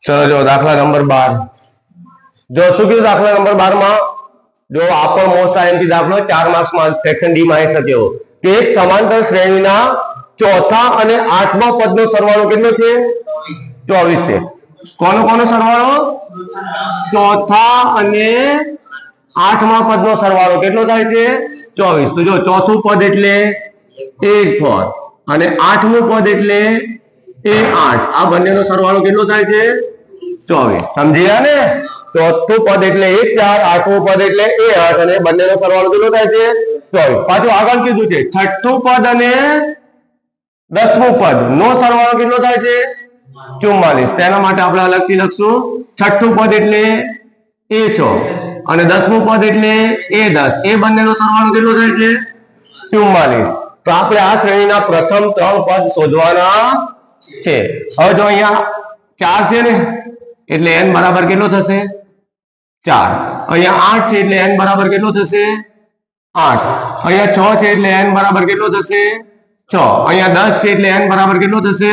चलो जो दाखला नंबर 12 जो शू क्यों दाखला नंबर 12 में जो आप मोस्ट आईएमपी दाखलो 4 मार्क्स में सेक्शन डी में आई सके हो कि एक समांतर श्रेणी ना चौथा અને 8મા પદનો સરવાળો કેટલો છે 24 છે કોનો કોનો સરવાળો ચોથા અને 8મા પદનો સરવાળો કેટલો થાય છે 24 તો જો ચોથું પદ એટલે a4 અને 8મું પદ એટલે a8 આ બંનેનો સરવાળો કેટલો થાય છે 24 સમજ્યા ને ચોથું પદ એટલે a4 8મું પદ એટલે a8 અને બંનેનો સરવાળો કેટલો થાય છે 24 પાછું આગળ કીધું છે છઠ્ઠું પદ અને 10મું પદ નો સરવાળો કેટલો થાય છે 44 તેના માટે આપણે અલગથી લખશું છઠ્ઠું પદ એટલે a6 અને 10મું પદ એટલે a10 એ બંનેનો સરવાળો કેટલો થાય છે 44 તો આપણે આ શ્રેણીના પ્રથમ 3 પદ શોધવાના છે હવે જો અહીંયા 4 છે ને એટલે n બરાબર કેટલો થશે 4 અહીંયા 8 છે એટલે n બરાબર કેટલો થશે 8 અહીંયા 6 છે એટલે n બરાબર કેટલો થશે 6 અહીંયા 10 છે એટલે n બરાબર કેટલો થશે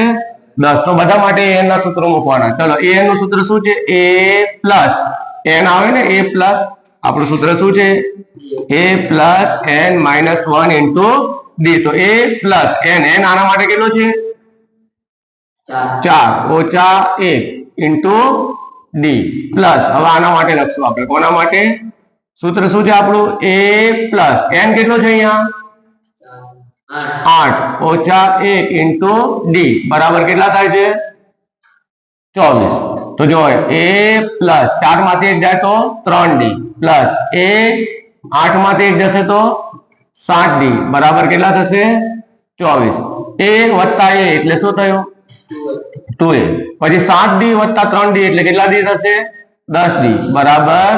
10 તો બધા માટે n ના સૂત્રો મૂકવાના ચલો an નું સૂત્ર શું છે a પ્લસ n આવે ને a પ્લસ આપણું સૂત્ર શું છે a plus n minus 1 into d તો a પ્લસ n n આના માટે કેટલો છે 4 ઓછા 1 ઇન્ટુ d પ્લસ હવે આના માટે લખશું આપણે કોના માટે સૂત્ર શું છે આપણું a પ્લસ n કેટલો છે અહીંયા 8 ઓછા 1 ઇન્ટુ d બરાબર કેટલા થાય છે 24 તો જો a પ્લસ 4 માંથી 1 જાય તો 3d પ્લસ a 8 માંથી 1 જશે તો 7d બરાબર કેટલા થશે 24 a વત્તા a એટલે શું થયું 2a પછી 7d વત્તા 3d એટલે કેટલા d થશે 10d બરાબર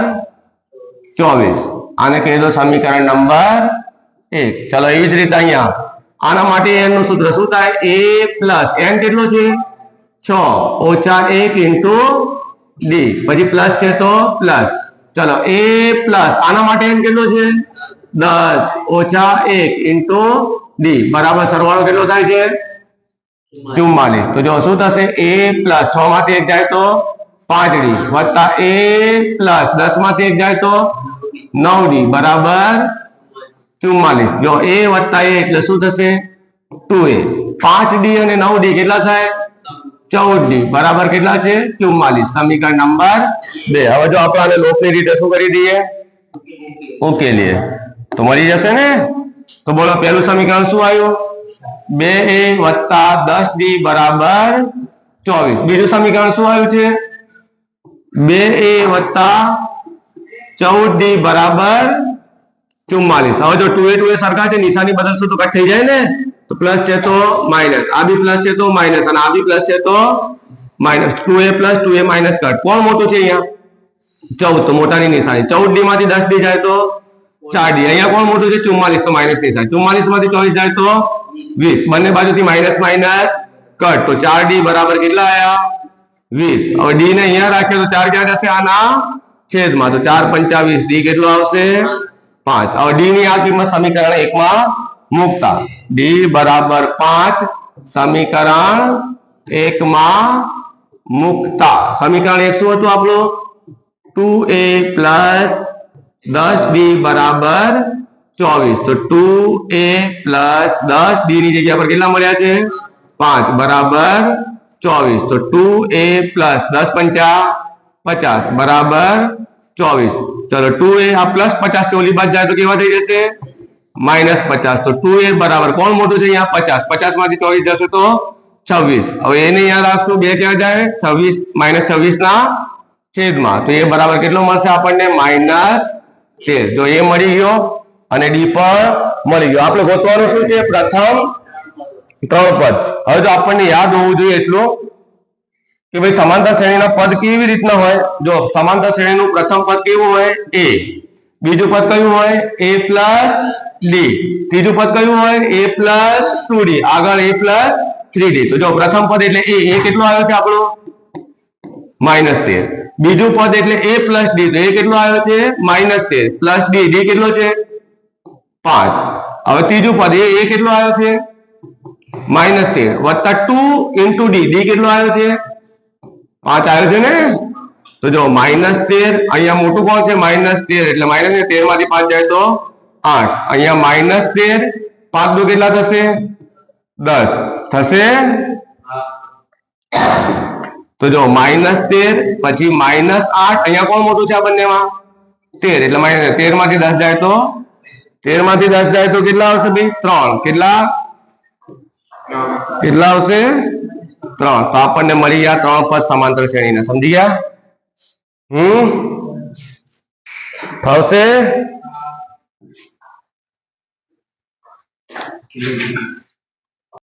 24 આને કહી દો સમીકરણ નંબર 1 ચલો એવી જ રીતે અહીંયા આના માટે n નું સૂત્ર શું થાય a પ્લસ n કેટલો છે 6 ઓછા 1 ઇન્ટુ d પછી પ્લસ છે તો પ્લસ ચલો a પ્લસ આના માટે n કેટલો છે 10 ઓછા 1 ઇન્ટુ d બરાબર સરવાળો કેટલો થાય છે 44 તો જો શું થશે a પ્લસ 6 માંથી 1 જાય તો 5d વત્તા a પ્લસ 10 માંથી 1 જાય તો 9d બરાબર 44 જો a વત્તા a એટલે શું થશે 2a 5d અને 9d કેટલા થાય 14d બરાબર કેટલા છે 44 સમીકરણ નંબર 2 હવે જો આપણે આને લોપની રીતે શું કરી દઈએ ઉકેલીએ તો મળી જશે ને તો બોલો પહેલું સમીકરણ શું આવ્યું 2a વત્તા 10d બરાબર 24 બીજું સમીકરણ શું આવ્યું છે 2a વત્તા 14d બરાબર 44 હવે જો 2a 2a સરખા છે નિશાની બદલશું તો કટ થઈ જાય ને તો પ્લસ છે તો માઈનસ આ બી પ્લસ છે તો માઈનસ અને આ બી પ્લસ છે તો minus 2a plus 2a minus cut કોણ મોટું છે અહીંયા 14 તો મોટાની નિશાની 14d માંથી 10d જાય તો 4d અહીંયા કોણ મોટું છે 44 તો માઈનસ નિશાની 44 માંથી 24 જાય તો 20 બંને બાજુથી માઈનસ માઈનસ કટ તો 4d બરાબર કેટલા આયા 20 હવે d ને અહીંયા રાખીએ તો 4 ક્યાં જશે આના છેદમાં તો 4 25 d કેટલો આવશે 5 હવે d ની આ કિંમત સમીકરણ 1 માં મૂકતા d બરાબર 5 સમીકરણ 1 માં મૂકતા સમીકરણ 1 શું હતું આપણું 2a પ્લસ 10d બરાબર 24 તો 2a પ્લસ 10d ની જગ્યા પર કેટલા મળ્યા છે 5 બરાબર 24 તો 2a પ્લસ 10 પંચા 50 બરાબર 24 चलो 2a આ પ્લસ 50 से ઓલી બાજુ જાય તો કેવા થઈ જશે માઈનસ 50 તો 2a બરાબર કોણ મોટું છે અહીંયા 50 50 માંથી 24 જશે તો 26 હવે એને અહીંયા રાખશું બે ક્યાં જાય 26 માઈનસ 26 ના છેદમાં તો એ બરાબર કેટલો મળશે આપણને માઈનસ 13 જો એ મળી ગયો અને ડી પણ મળી ગયો આપણે ગોતવાનું શું છે પ્રથમ 3 પદ હવે જો આપણને યાદ હોવું જોઈએ એટલું કે ભાઈ સમાંતર શ્રેણીના પદ કેવી રીતના હોય જો સમાંતર શ્રેણીનું પ્રથમ પદ કેવું હોય a બીજું પદ કયું હોય a પ્લસ d ત્રીજું પદ કયું હોય a પ્લસ 2d આગળ a પ્લસ 3d તો જો પ્રથમ પદ એટલે a કેટલો આવ્યો છે આપણો માઈનસ 13 બીજું પદ એટલે a પ્લસ d તો a કેટલો આવ્યો છે માઈનસ 13 પ્લસ d કેટલો છે 5 હવે ત્રીજું પદ a કેટલો આવ્યો છે માઈનસ 13 વત્તા 2 ઇન્ટુ d કેટલો આવ્યો છે 5 આવ્યો છે ને? તો જો -13 અહીંયા મોટું કોણ છે? -13 એટલે -13 માંથી 5 જાય તો 8. અહીંયા -13 5 દુ કેટલા થશે? 10 થશે. તો જો -13 પછી -8 અહીંયા કોણ મોટું છે આ બંનેમાં? 13 એટલે -13 માંથી 10 જાય તો 13 માંથી 10 જાય તો કેટલા આવશે ભાઈ? 3. કેટલા આવશે? 3. તો આપણને મળી ગયા 3 પદ સમાંતર શ્રેણીના. સમજી ગયા? આવશે?